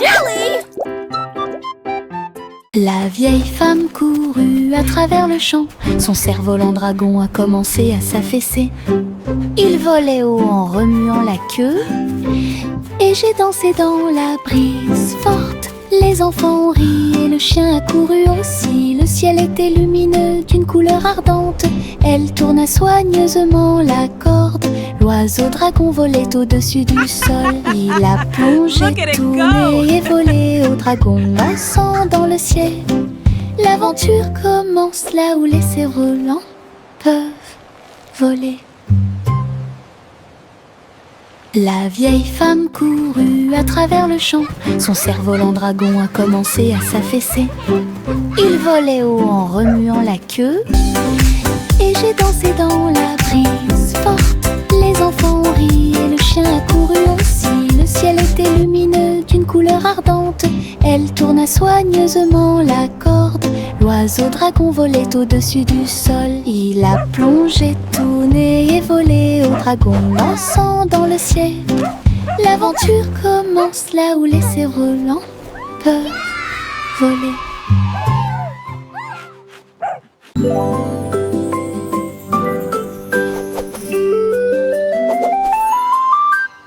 jelly! La vieille femme courut à travers le champ. Son cerf-volant dragon a commencé à s'affaisser. Il volait haut en remuant la queue, et j'ai dansé dans la brise forte. Les enfants ont ri et le chien a couru aussi. Le ciel était lumineux d'une couleur ardente. Elle tourna soigneusement la corde. L'oiseau dragon volait au-dessus du sol. Il a plongé, tourné et volé au dragon dansant dans le ciel. L'aventure commence là où les cerfs-volants peuvent voler. La vieille femme courut à travers le champ. Son cerf-volant dragon a commencé à s'affaisser. Il volait haut en remuant la queue, et j'ai dansé dans la brise forte. Les enfants ont ri et le chien a couru aussi. Le ciel était lumineux d'une couleur ardente. Elle tourna soigneusement la corde. L'oiseau dragon volait au-dessus du sol. Il a plongé, tourné et volé au dragon dansant dans le ciel. L'aventure commence là où les cerfs-volants peuvent voler.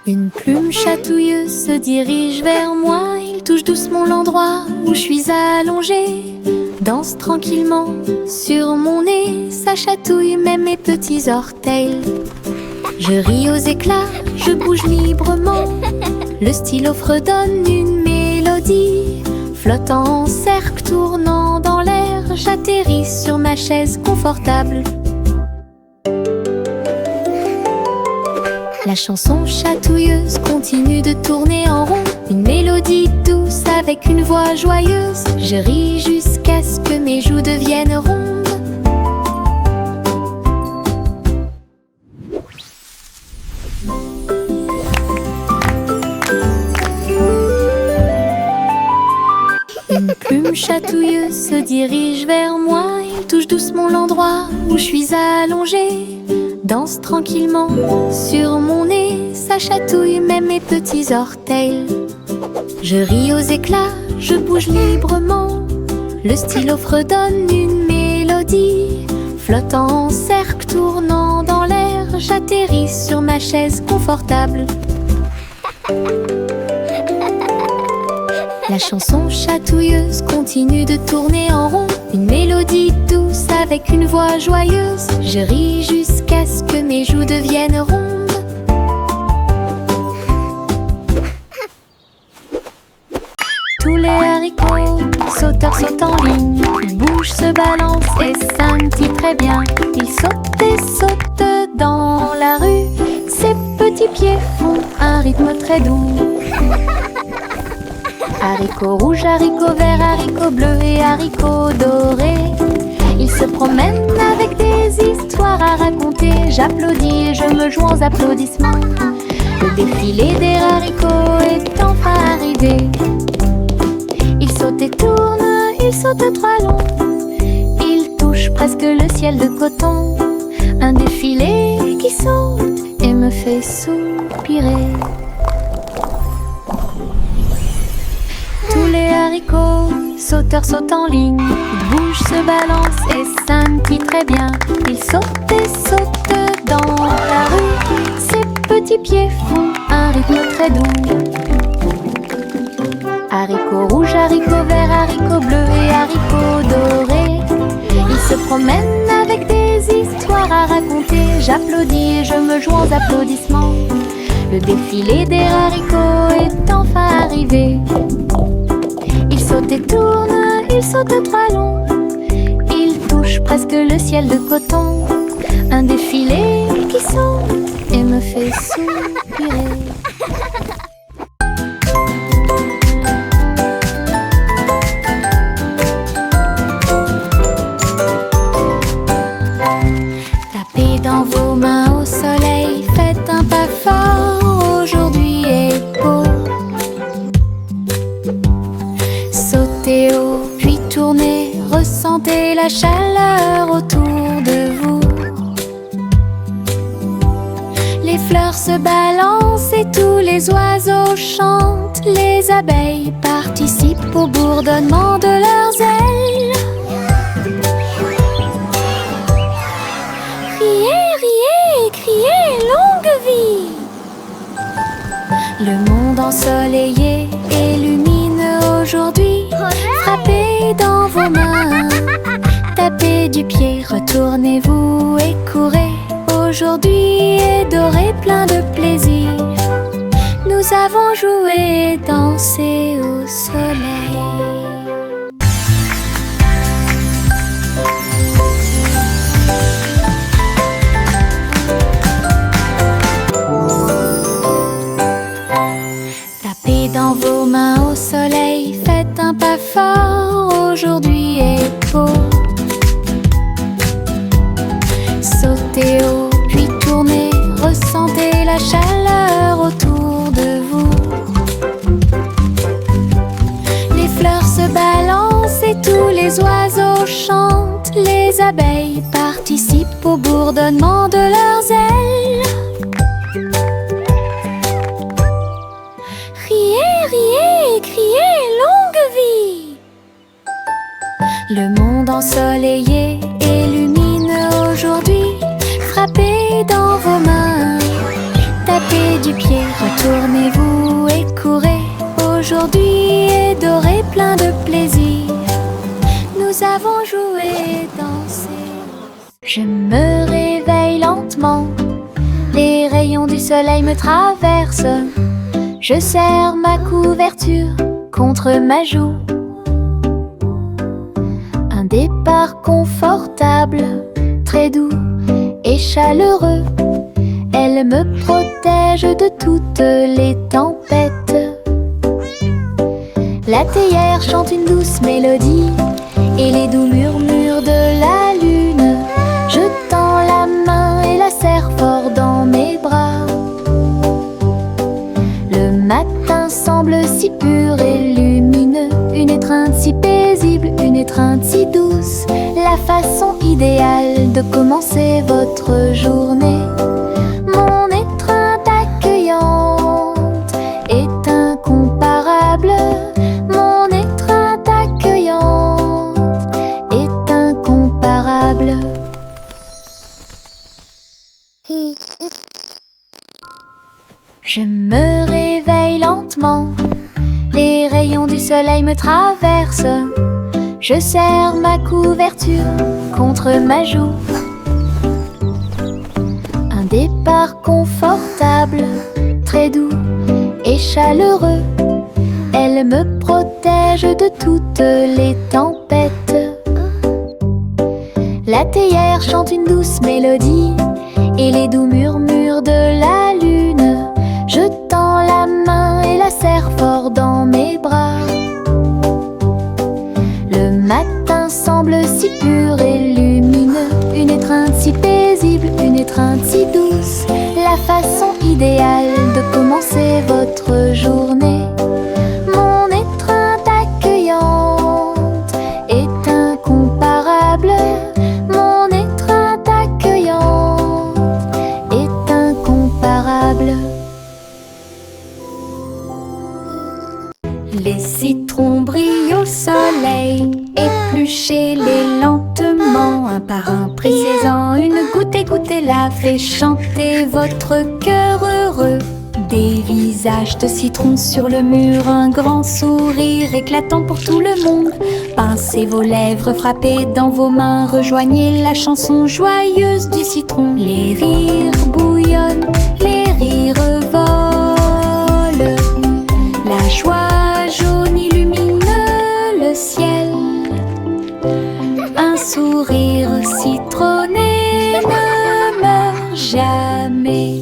Une plume chatouilleuse se dirige vers moi. Il touche doucement l'endroit où je suis allongée. Danse tranquillement sur mon nez. Ça chatouille même mes petits orteils. Je ris aux éclats, je bouge librement. Le stylo fredonne une mélodie. Flottant en cercle, tournant dans l'air, j'atterris sur ma chaise confortable. La chanson chatouilleuse continue de tourner en rond. Une mélodie douce avec une voix joyeuse. Je ris jusqu'à ce que mes joues deviennent rondes. Une plume chatouilleuse se dirige vers moi. Il touche doucement l'endroit où je suis allongée. Danse tranquillement sur mon nez. Ça chatouille même mes petits orteils. Je ris aux éclats, je bouge librement. Le stylo fredonne une mélodie. Flottant en cercle, tournant dans l'air, j'atterris sur ma chaise confortable. La chanson chatouilleuse continue de tourner en rond. Une mélodie douce avec une voix joyeuse. Je ris jusqu'à ce que mes joues deviennent rondes. Tous les haricots sauteurs sautent en ligne. Ils bougent, se balancent et scintillent très bien. Ils sautent et sautent dans la rue. Ses petits pieds font un rythme très doux. Haricots rouges, haricots verts, haricots bleus et haricots dorés. Ils se promènent avec des histoires à raconter. J'applaudis et je me joins aux applaudissements. Le défilé des haricots est enfin arrivé. Ils sautent et tournent, ils sautent trois longs. Ils touchent presque le ciel de coton. Un défilé qui saute et me fait soupirer. Tous les haricots sauteurs sautent en ligne. Ils bougent, se balancent et scintillent très bien. Ils sautent et sautent dans la rue. Ses petits pieds font un rythme très doux. Haricots rouges, haricots verts, haricots bleus et haricots dorés. Ils se promènent avec des histoires à raconter. J'applaudis et je me joins aux applaudissements. Le défilé des haricots est enfin arrivé. Ils sautent et tournent, ils sautent trois longs. Ils touchent presque le ciel de coton. Un défilé qui saute et me fait soupirer. Tapez dans vos mains au soleil, faites un pas fort, aujourd'hui est beau. Sautez haut, puis tournez, ressentez la chaleur autour de vous. Les fleurs se balancent et tous les oiseaux chantent. Les abeilles participent au bourdonnement de leurs ailes. Riez, riez, criez, longue vie! Le monde ensoleillé et lumineux aujourd'hui. Frappez dans vos mains, tapez du pied, retournez-vous et courez. Aujourd'hui est doré, plein de plaisir. Nous avons joué et dansé au soleil. Tapez dans vos mains au soleil, faites un pas fort, aujourd'hui est beau. Sautez haut, puis tournez, ressentez la chaleur autour de vous. Les fleurs se balancent et tous les oiseaux chantent. Les abeilles participent au bourdonnement de leurs ailes. Riez, riez, criez, longue vie! Le monde ensoleillé et lumineux aujourd'hui. Frappez dans vos mains, tapez du pied, retournez-vous et courez. Aujourd'hui est doré, plein de plaisir. Nous avons joué et dansé. Je me réveille lentement, les rayons du soleil me traversent. Je serre ma couverture contre ma joue. Un départ confortable, très doux et chaleureux. Elle me protège de toutes les tempêtes. La théière chante une douce mélodie et les doux murmures de la lune. Je tends la main et la serre fort dans mes bras. Le matin semble si pur et lumineux, une étreinte si paisible, une étreinte si douce. La façon idéale de commencer votre journée. Mon étreinte accueillante est incomparable. Mon étreinte accueillante est incomparable. Je me réveille lentement, les rayons du soleil me traversent. Je serre ma couverture contre ma joue. Un départ confortable, très doux et chaleureux. Elle me protège de toutes les tempêtes. La théière chante une douce mélodie et les doux murmures de la lune. Je tends la main et la serre fort dans mes bras. Le matin semble si pur et lumineux, une étreinte si paisible, une étreinte si douce. La façon idéale de commencer votre journée. Mon étreinte accueillante est incomparable. Mon étreinte accueillante est incomparable. Les citrons brillent au soleil, épluchez-les lentement, un par un, pressez-en une goutte et goûtez-la, fait chanter votre cœur heureux. Des visages de citrons sur le mur, un grand sourire éclatant pour tout le monde. Pincez vos lèvres, frappez dans vos mains, rejoignez la chanson joyeuse du citron. Les rires bouillonnent, les rires volent, la joie jaune illumine le ciel. Un sourire citronné ne meurt jamais.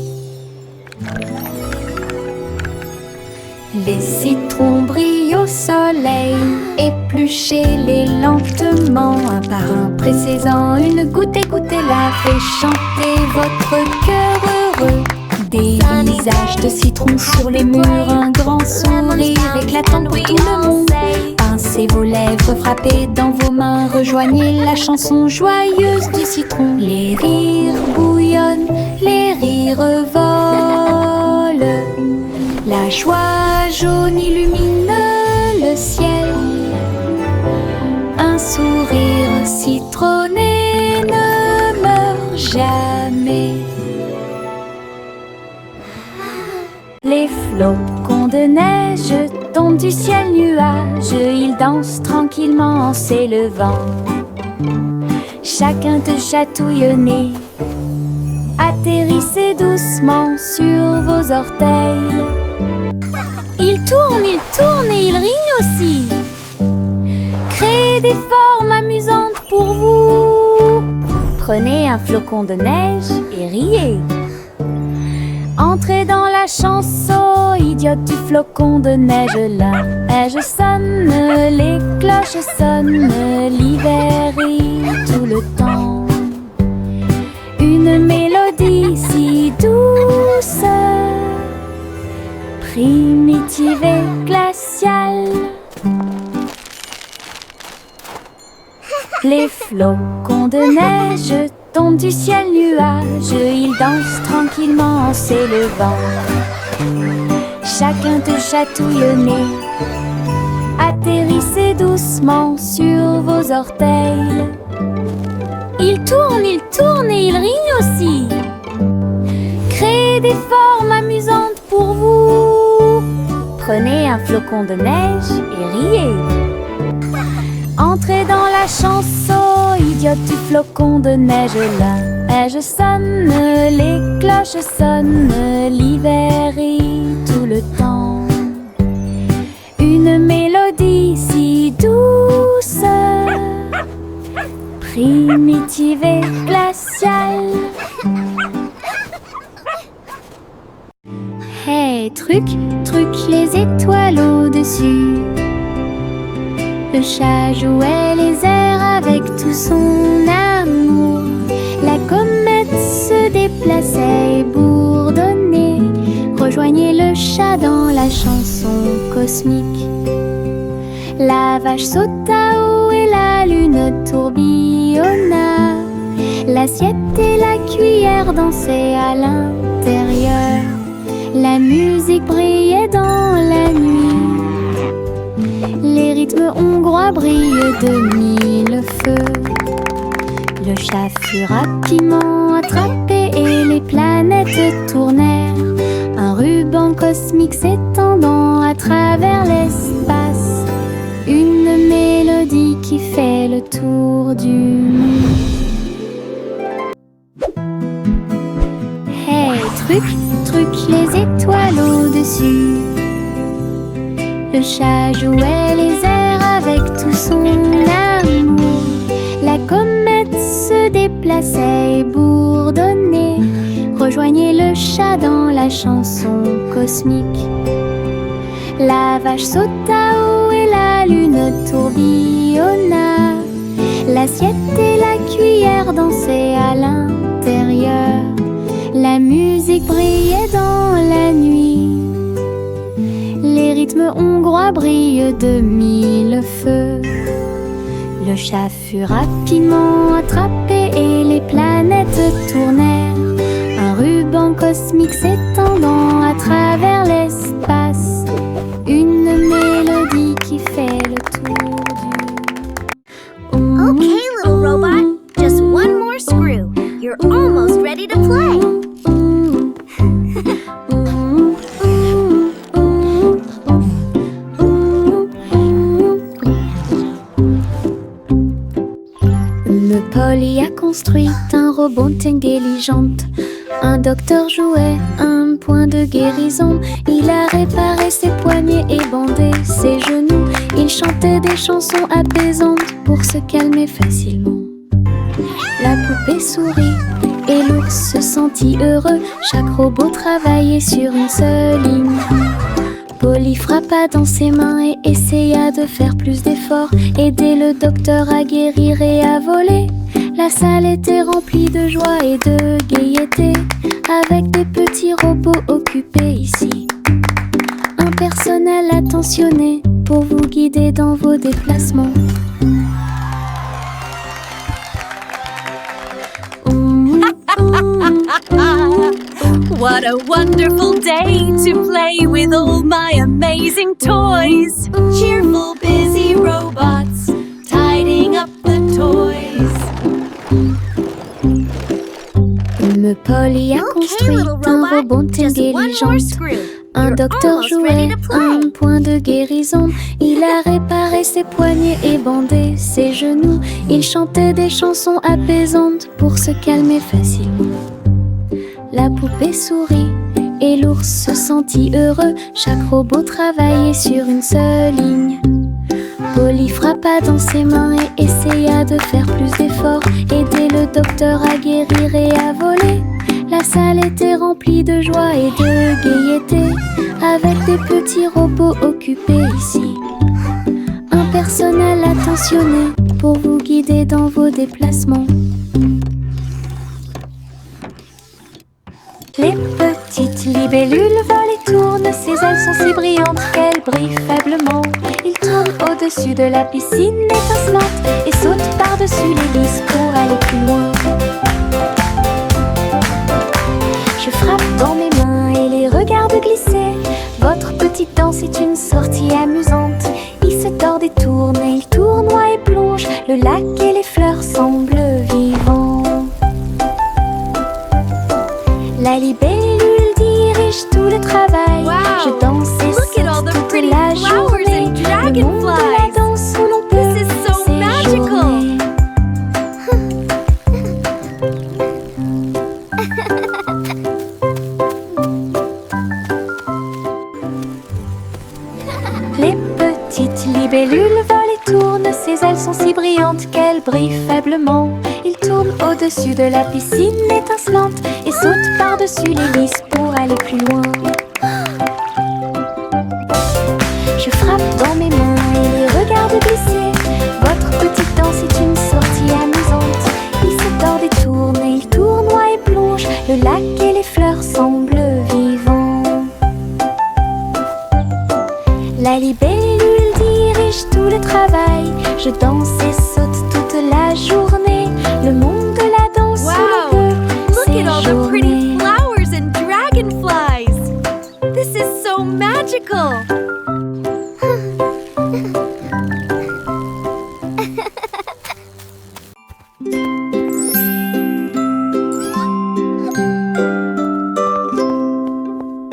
Les citrons brillent au soleil, épluchez-les lentement, un par un, pressez-en une goutte et goûtez-la, fait chanter votre cœur heureux. Des visages de citrons sur les murs, un grand sourire éclatant pour tout le monde. Pincez vos lèvres, frappez dans vos mains, rejoignez la chanson joyeuse du citron. Les rires bouillonnent, les rires volent, la joie jaune illumine le ciel. Un sourire citronné ne meurt jamais. Les flocons de neige tombent du ciel nuage, ils dansent tranquillement en s'élevant. Chacun te chatouille au nez, atterrissez doucement sur vos orteils. Ils tournent et ils rignent aussi. Créez des formes amusantes pour vous. Prenez un flocon de neige et riez. Entrez dans la chanson idiote du flocon de neige. La neige sonne, les cloches sonnent, l'hiver rit tout le temps. Une mélodie si douce, primitive et glaciale. Les flocons de neige tombent du ciel nuage, ils dansent tranquillement en s'élevant. Chacun te chatouille au nez, atterrissez doucement sur vos orteils. Ils tournent et ils rignent aussi. Créez des formes amusantes pour vous. Prenez un flocon de neige et riez. Entrez dans la chanson idiote du flocon de neige. La neige sonne, les cloches sonnent, l'hiver rit tout le temps. Une mélodie si douce, primitive et glaciale. Hey, truc, truc, les étoiles au-dessus. Le chat jouait les airs avec tout son amour. La comète se déplaçait et bourdonnait. Rejoignez le chat dans la chanson cosmique. La vache sauta haut et la lune tourbillonna. L'assiette et la cuillère dansaient à l'intérieur. La musique brillait dans la nuit. Les rythmes hongrois brillent de mille feux. Le chat fut rapidement attrapé et les planètes tournèrent. Un ruban cosmique s'étendant à travers l'espace. Une mélodie qui fait le tour du monde. Hey, truc, truc, les étoiles au-dessus. Le chat jouait les airs avec tout son amour. La comète se déplaçait et bourdonnait. Rejoignez le chat dans la chanson cosmique. La vache sauta haut et la lune tourbillonna. L'assiette et la cuillère dansaient à l'intérieur. La musique brillait dans la nuit. Les rythmes hongrois brillent de mille feux. Le chat fut rapidement attrapé et les planètes tournèrent. Un ruban cosmique s'étendant à travers l'espace. Une mélodie qui fait le tour du monde. Okay, little robot, just one more screw. You're almost ready to play. Polly a construit un robot intelligente. Un docteur jouait un point de guérison. Il a réparé ses poignets et bandé ses genoux. Il chantait des chansons apaisantes pour se calmer facilement. La poupée sourit et l'ours se sentit heureux. Chaque robot travaillait sur une seule ligne. Polly frappa dans ses mains et essaya de faire plus d'efforts. Aider le docteur à guérir et à voler. La salle était remplie de joie et de gaieté, avec des petits robots occupés ici. Un personnel attentionné pour vous guider dans vos déplacements. What a wonderful day to play with all my amazing toys. Cheerful, busy robots tidying up the toys. Polly a construit little un robot, robot just one more intelligent. screw. Un You're docteur almost ready jouait to play. un point de guérison. Il a réparé ses poignets et bandé ses genoux. Il chantait des chansons apaisantes pour se calmer facilement. La poupée sourit et l'ours se sentit heureux. Chaque robot travaillait sur une seule ligne. Polly frappa dans ses mains et essaya de faire plus d'efforts. Aider le docteur à guérir et à voler. La salle était remplie de joie et de gaieté, avec des petits robots occupés ici. Un personnel attentionné pour vous guider dans vos déplacements. Les petites libellules volent et tournent, ses ailes sont si brillantes qu'elles brillent faiblement. Ils tournent au-dessus de la piscine étincelante et sautent par-dessus l'hélice pour aller plus loin. Je frappe dans mes mains et les regarde glisser. Votre petite danse est une sortie amusante. Il se tord et tourne et il tournoie et plonge. Le lac et les fleurs semblent vivants. La libellule dirige tout le travail. Wow. Je danse et Look at all the saute toute pretty la flowers journée. and Le monde de la dragonflies. danse où l'on peut This is so magical. séjourner. Les petites libellules volent et tournent, ses ailes sont si brillantes qu'elles brillent faiblement. Ils tournent au-dessus de la piscine étincelante et sautent par-dessus l'hélice pour aller plus loin. Je frappe dans mes mains et les regarde glisser. Votre petite danse est une sortie amusante. Il se tord et tourne et il tournoie et plonge. Le lac et les fleurs semblent vivants. La libellule dirige tout le travail. Je danse et saute toute la journée. Le monde de la danse où Wow. l'on peut Look at all the pretty séjourner. flowers and dragonflies. This is so magical.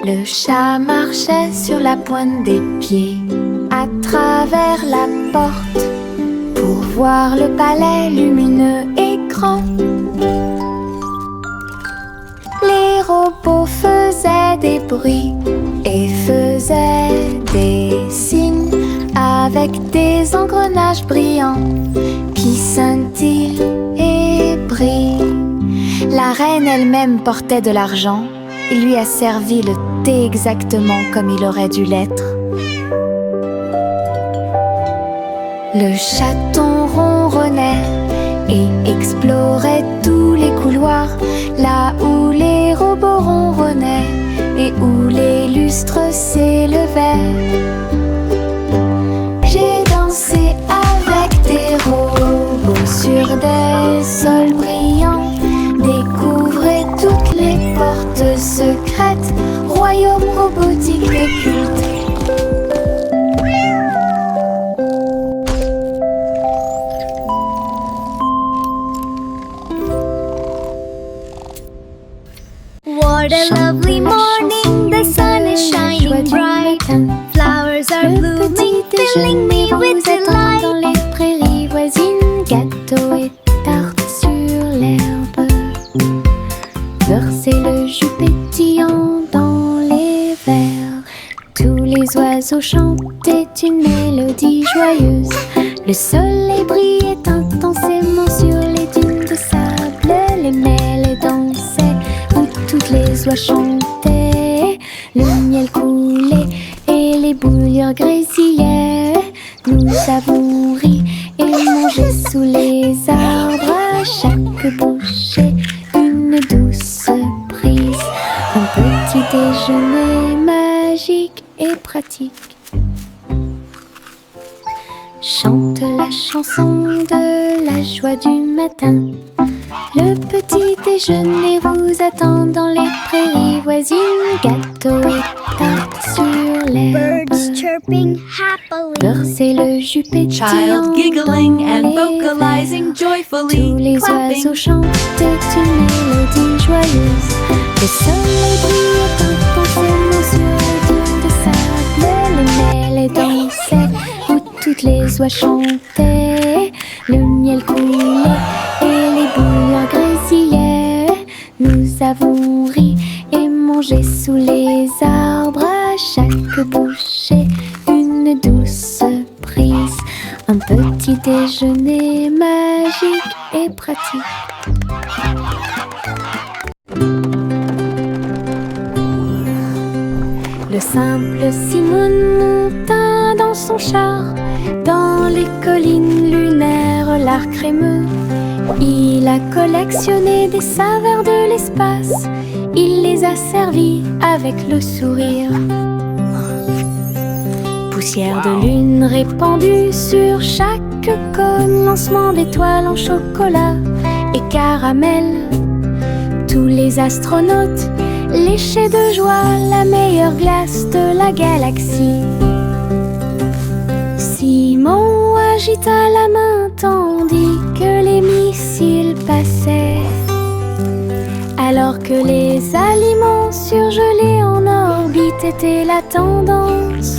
Le chat marchait sur la pointe des pieds à travers la porte pour voir le palais lumineux et grand. Les robots faisaient des bruits et faisaient des signes avec des engrenages brillants qui scintillent et brillent. La reine elle-même portait de l'argent. Il lui a servi le thé exactement comme il aurait dû l'être. Le chaton ronronnait et explorait tous les couloirs, là où les robots ronronnaient et où les lustres s'élevaient. J'ai dansé avec des robots sur des sols brillants. Découvrez toutes les portes secrètes, royaume robotique occulte. What a lovely morning, the sun is shining bright. Flowers are Le blooming, petit filling me déjeuner with vous attend delight. dans les prairies voisines. Gâteaux et tartes sur l'herbe. Versez le jus pétillant dans les verres. Tous les oiseaux chantaient une mélodie joyeuse. Le soleil brillait intensément sur les dunes de sable. Les mêles dansaient où toutes les oies chantaient. Le miel coulait et les bouillures grésillaient. Nous avons ri et mangé sous les arbres. À chaque bouchée, une douce prise. Un petit déjeuner magique et pratique. Chante la chanson de la joie du matin. Le petit déjeuner vous attend dans les prairies voisines. Gâteau et tarte sur l'herbe. Birds chirping happily. Beurre et le jus pétillant Child giggling dans and les vocalizing verres. joyfully, Tous les clapping. oiseaux chantent une mélodie joyeuse. Le soleil brille tout en s'aimant sur les dunes de sable. Les mêles dansaient où toutes les oies chantaient. Le miel coulait et les bouilloires grésillaient. Nous avons ri et mangé sous les arbres. À chaque bouchée, une douce prise. Un petit déjeuner magique et pratique. Le simple Simon monta dans son char, dans les collines lunaires, l'art crémeux. Il a collectionné des saveurs de l'espace, il les a servis avec le sourire. Poussière de lune répandue sur chaque cône, lancement d'étoiles en chocolat et caramel. Tous les astronautes léchaient de joie la meilleure glace de la galaxie. Simon agita la main tandis que les missiles passaient. Alors que les aliments surgelés en orbite étaient la tendance.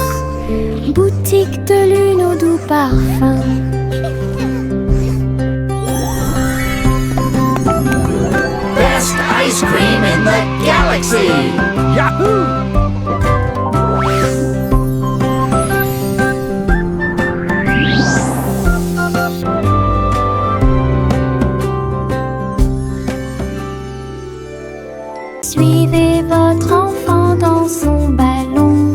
Boutique de lune au doux parfum. Best ice cream in the galaxy! Yahoo! Suivez votre enfant dans son ballon.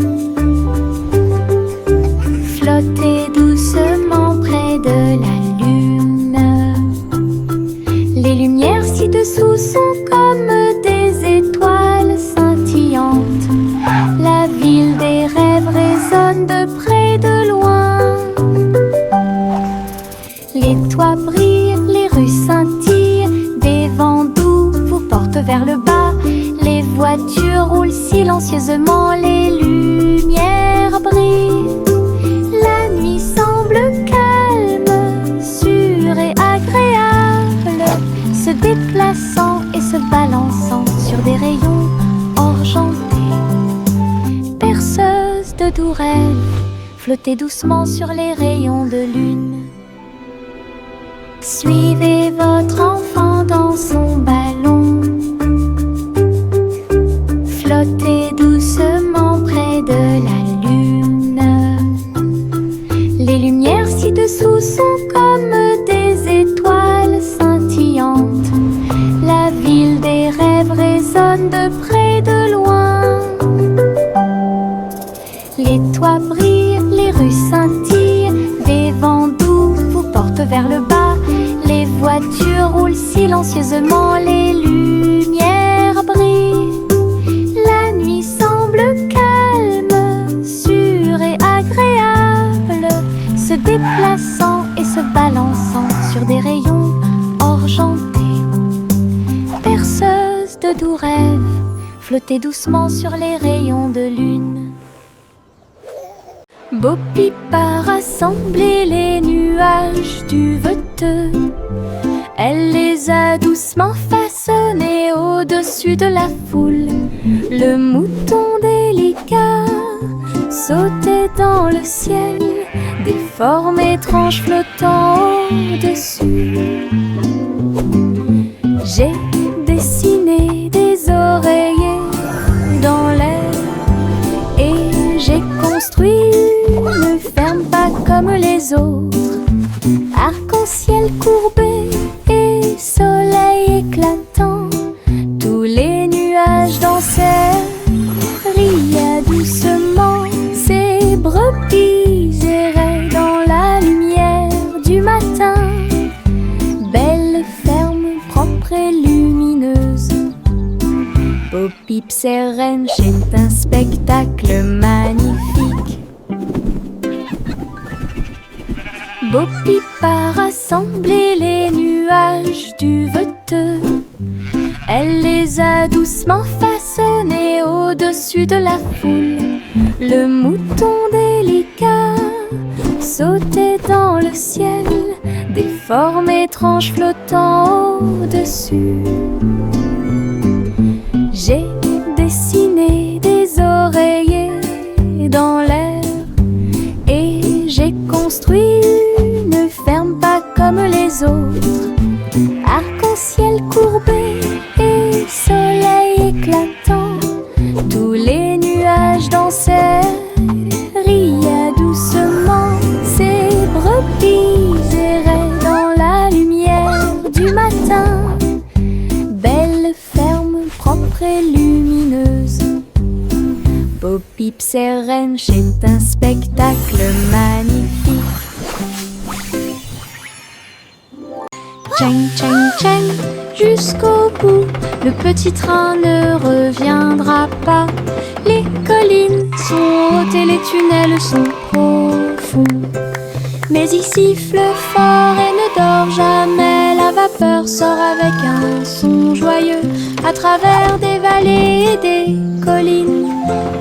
Flottez doucement près de la lune. Les lumières ci-dessous sont comme des étoiles scintillantes. La ville des rêves résonne de près et de loin. Les toits brillent, les rues scintillent. Des vents doux vous portent vers le bas. Les voitures roulent silencieusement, les lumières brillent. La nuit semble calme, sûre et agréable, se déplaçant et se balançant sur des rayons argentés. Perceuse de doux rêves, flottez doucement sur les rayons de lune. Suivez votre enfant dans son ballon. Flottez doucement près de la lune. Les lumières ci-dessous sont comme des étoiles scintillantes. La ville des rêves résonne de près et de loin. Les toits brillent, les rues scintillent. Des vents doux vous portent vers le bas. Les voitures roulent silencieusement, les lumières brillent. La nuit semble calme, sûre et agréable, se déplaçant et se balançant sur des rayons argentés. Perceuse de doux rêves, flottez doucement sur les rayons de lune. Bo Peep a rassemblé les nuages du veteux. Elle les a doucement façonnés au-dessus de la foule. Le mouton délicat sautait dans le ciel, des formes étranges flottant au-dessus. J'ai dessiné des oreillers dans l'air et j'ai construit une ferme pas comme les autres. Arc-en-ciel courbé et soleil éclatant, tous les nuages dansaient, riaient doucement. Ces brebis erraient dans la lumière du matin. Belle ferme propre et lumineuse. Bo Peep sereine, c'est un spectacle magnifique. Bo Peep a rassemblé les nuages du veteux. silhouettes. Elle les a doucement façonnées au-dessus de la foule. Le mouton délicat sautait dans le ciel, des formes étranges flottant au-dessus. J'ai dessiné des oreillers dans l'air et j'ai construit une ferme pas comme les autres. Arc-en-ciel courbé et soleil éclatant, tous les nuages dansaient, riaient doucement. Ces brebis erraient dans la lumière du matin. Belle ferme propre et lumineuse. Bo Peep et Wrench est un spectacle magnifique. Cheng, cheng, cheng, jusqu'au bout, le petit train ne reviendra pas. Les collines sont hautes et les tunnels sont profonds. Mais il siffle fort et ne dort jamais. La vapeur sort avec un son joyeux à travers des vallées et des collines.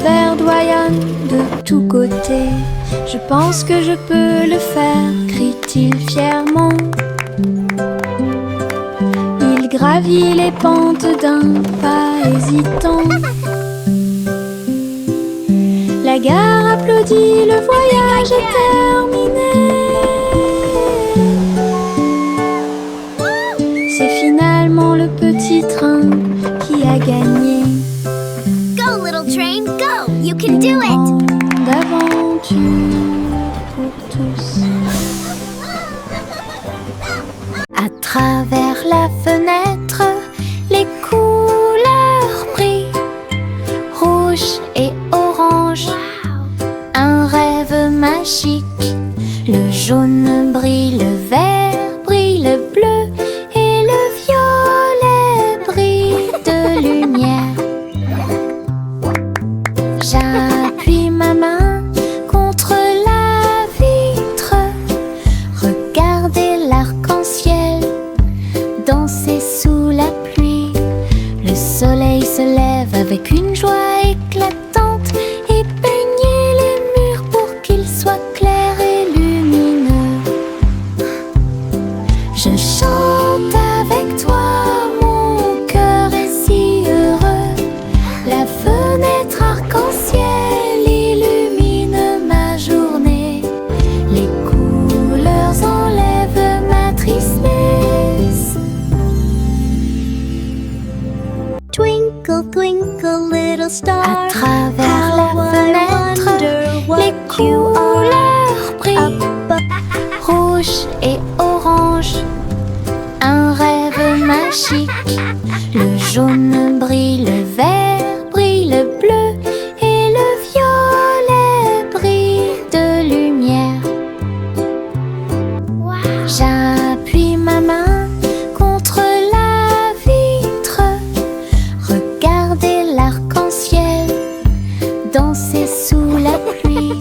Verdoyant de tous côtés. Je pense que je peux le faire, crie-t-il fièrement. Il gravit les pentes d'un pas hésitant. La gare applaudit, le voyage est terminé. C'est finalement le petit train qui a gagné. Go, little train, go! You can do it! Grande aventure pour tous. À travers la fenêtre, les couleurs brillent, rouge et orange. Un rêve magique. Le jaune brille, le vert brille, le bleu et le violet brillent de lumière. J'appuie ma main contre la vitre. Regardez l'arc-en-ciel danser sous la pluie. Le soleil se lève avec une joie éclatante et peignez les murs pour qu'ils soient clairs et lumineux. Je chante avec toi, mon cœur est si heureux. La fenêtre arc-en-ciel illumine ma journée. Les couleurs enlèvent ma tristesse. Twinkle, twinkle, little star. À travers la how I fenêtre, wonder what les couleurs brillent, rouge et orange. Un rêve magique. Le jaune brille, le vert brille, le bleu et le violet brillent de lumière. J'appuie ma main contre la vitre. Regardez l'arc-en-ciel danser sous la pluie.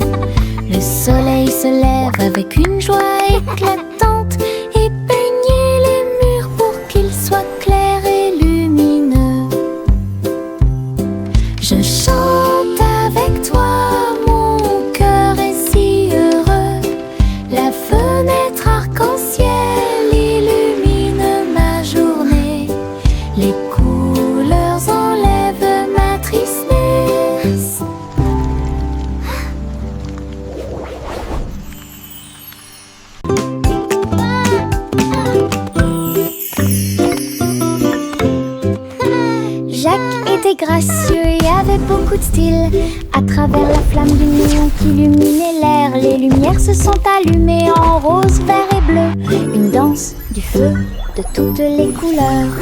Le soleil se lève avec une joie éclatante et peignez les murs pour qu'ils soient clairs et lumineux. Je chante avec toi, mon cœur est si heureux. La fenêtre arc-en-ciel illumine ma journée. Les couleurs enlèvent ma tristesse. Jacques était gracieux et avait beaucoup de style. À travers la flamme du néon qui illuminait l'air, les lumières se sont allumées en rose, vert et bleu. Une danse du feu de toutes les couleurs.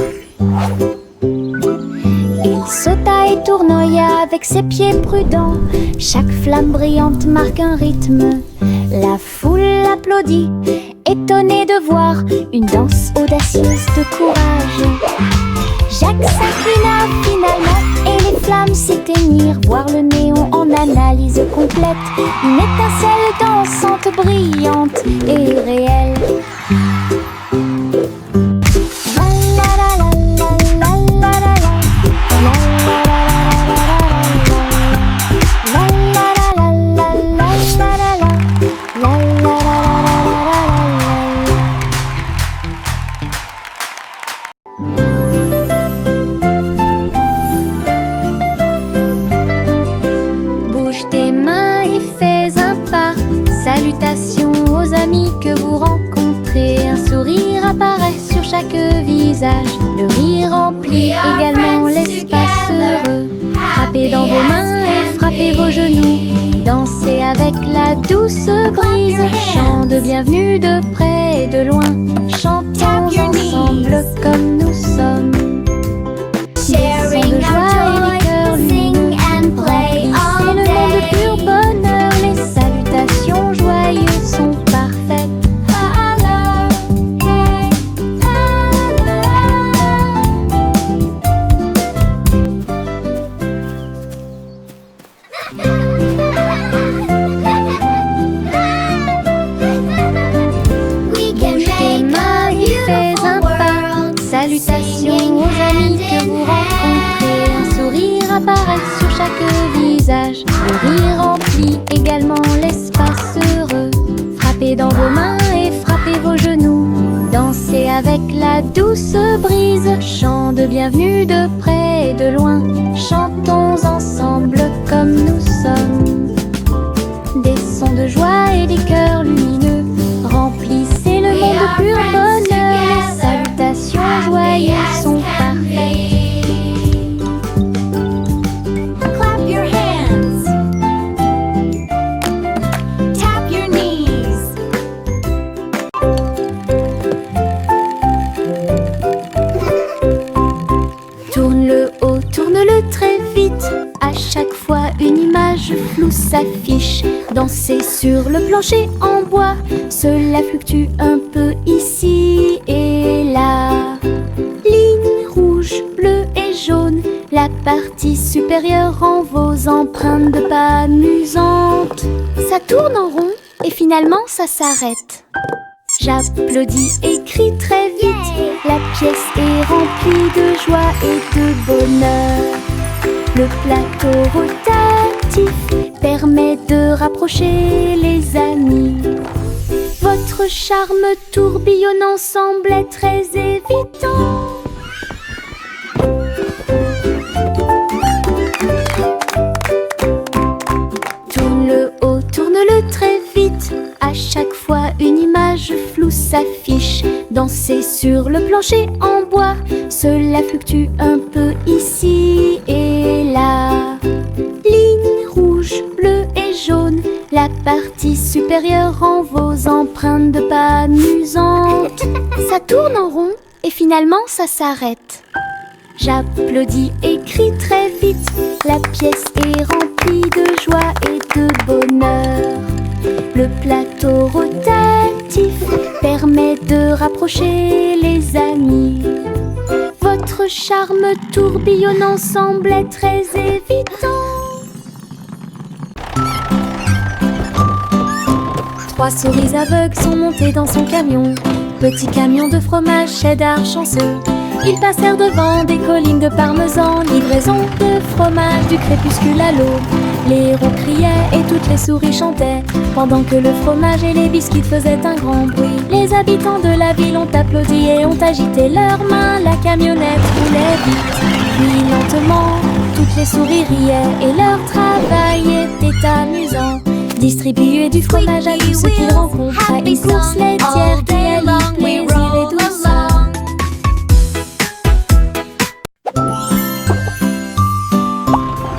Il sauta et tournoya avec ses pieds prudents. Chaque flamme brillante marque un rythme. La foule applaudit, étonnée de voir une danse audacieuse de courage. Jacques s'inclina finalement et les flammes s'éteignirent. Voir le néon en analyse complète. Une étincelle dansante, brillante et réelle. La la la mains et fais un pas. Salutations aux amis que vous rencontrez. Un sourire apparaît sur chaque visage. Le rire remplit également l'espace heureux. Frappez dans vos mains et frappez vos genoux. Dansez avec la douce brise. Chant de bienvenue de près et de loin. Chantons ensemble comme nous sommes. Dansons de joie et les cœurs lumineux. Remplissez le monde de pur bonheur. Les salutations joyeuses sont parfaites. Salutations aux amis que vous rencontrez. Un sourire apparaît sur chaque visage. Le rire remplit également l'espace heureux. Frappez dans vos mains et frappez vos genoux. Dansez avec la douce brise. Chant de bienvenue de près et de loin. Chantons ensemble comme nous sommes. Des sons de joie et des cœurs lumineux. Remplissez le monde de pur bonheur. Les salutations joyeuses sont parfaites. Clap your hands. Tap your knees. Tourne-le haut, tourne-le très vite. À chaque fois une image floue s'affiche. Dansez sur le plancher en bois. Cela fluctue un peu ici et là. Ligne rouge, bleue et jaune. La partie supérieure rend vos empreintes de pas amusantes. Ça tourne en rond et finalement ça s'arrête. J'applaudis et crie très vite. La pièce est remplie de joie et de bonheur. Le plateau rotatif permet de rapprocher les amis. Votre charme tourbillonnant semble très évident. Tourne-le haut, tourne-le très vite. À chaque fois une image floue s'affiche. Dansez sur le plancher en bois. Cela fluctue un peu ici et là. Ligne rouge, bleue et jaune. La partie supérieure rend vos empreintes de pas amusantes. Ça tourne en rond et finalement ça s'arrête. J'applaudis et crie très vite. La pièce est remplie de joie et de bonheur. Le plateau rotatif permet de rapprocher les amis. Votre charme tourbillonnant semble très évident. 3 souris aveugles sont montées dans son camion. Petit camion de fromage cheddar chanceux. Ils passèrent devant des collines de parmesan. Livraison de fromage du crépuscule à l'aube. Les roues criaient et toutes les souris chantaient, pendant que le fromage et les biscuits faisaient un grand bruit. Les habitants de la ville ont applaudi et ont agité leurs mains. La camionnette roulait vite, puis lentement. Toutes les souris riaient et leur travail était amusant. Distribuer du fromage à tous ceux qu'ils rencontrent à une course laitière qui allie plaisir et douceur.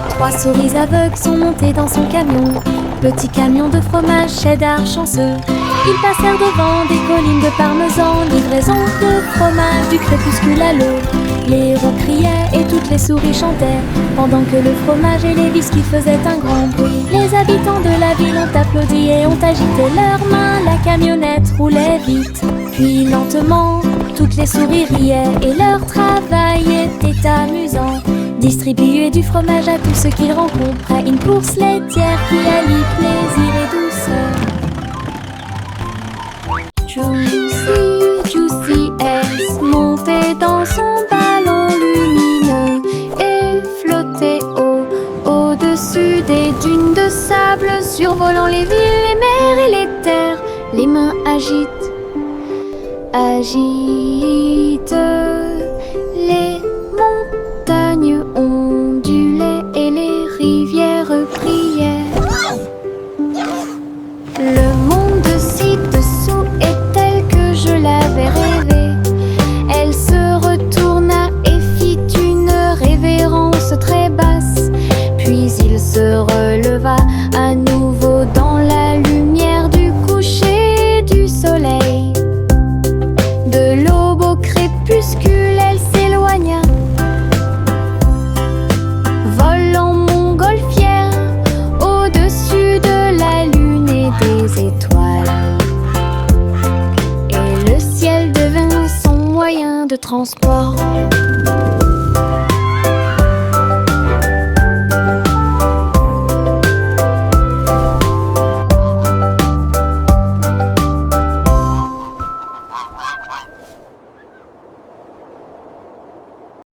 Trois souris aveugles sont montées dans son camion. Petit camion de fromage cheddar chanceux. Ils passèrent devant des collines de parmesan. Livraison de fromage du crépuscule à l'aube. Les roues criaient et toutes les souris chantaient, pendant que le fromage et les biscuits faisaient un grand bruit. Les habitants de la ville ont applaudi et ont agité leurs mains. La camionnette roulait vite, puis lentement. Toutes les souris riaient et leur travail était amusant. Distribuer du fromage à tous ceux qu'ils rencontrent à une course laitière qui allie plaisir et douceur. Juicy, Juicy S montait dans son ballon lumineux et flottait au-dessus des dunes de sable, survolant les villes, les mers et les terres. Les mains agitent les montagnes ondulaient et les rivières priaient. transport.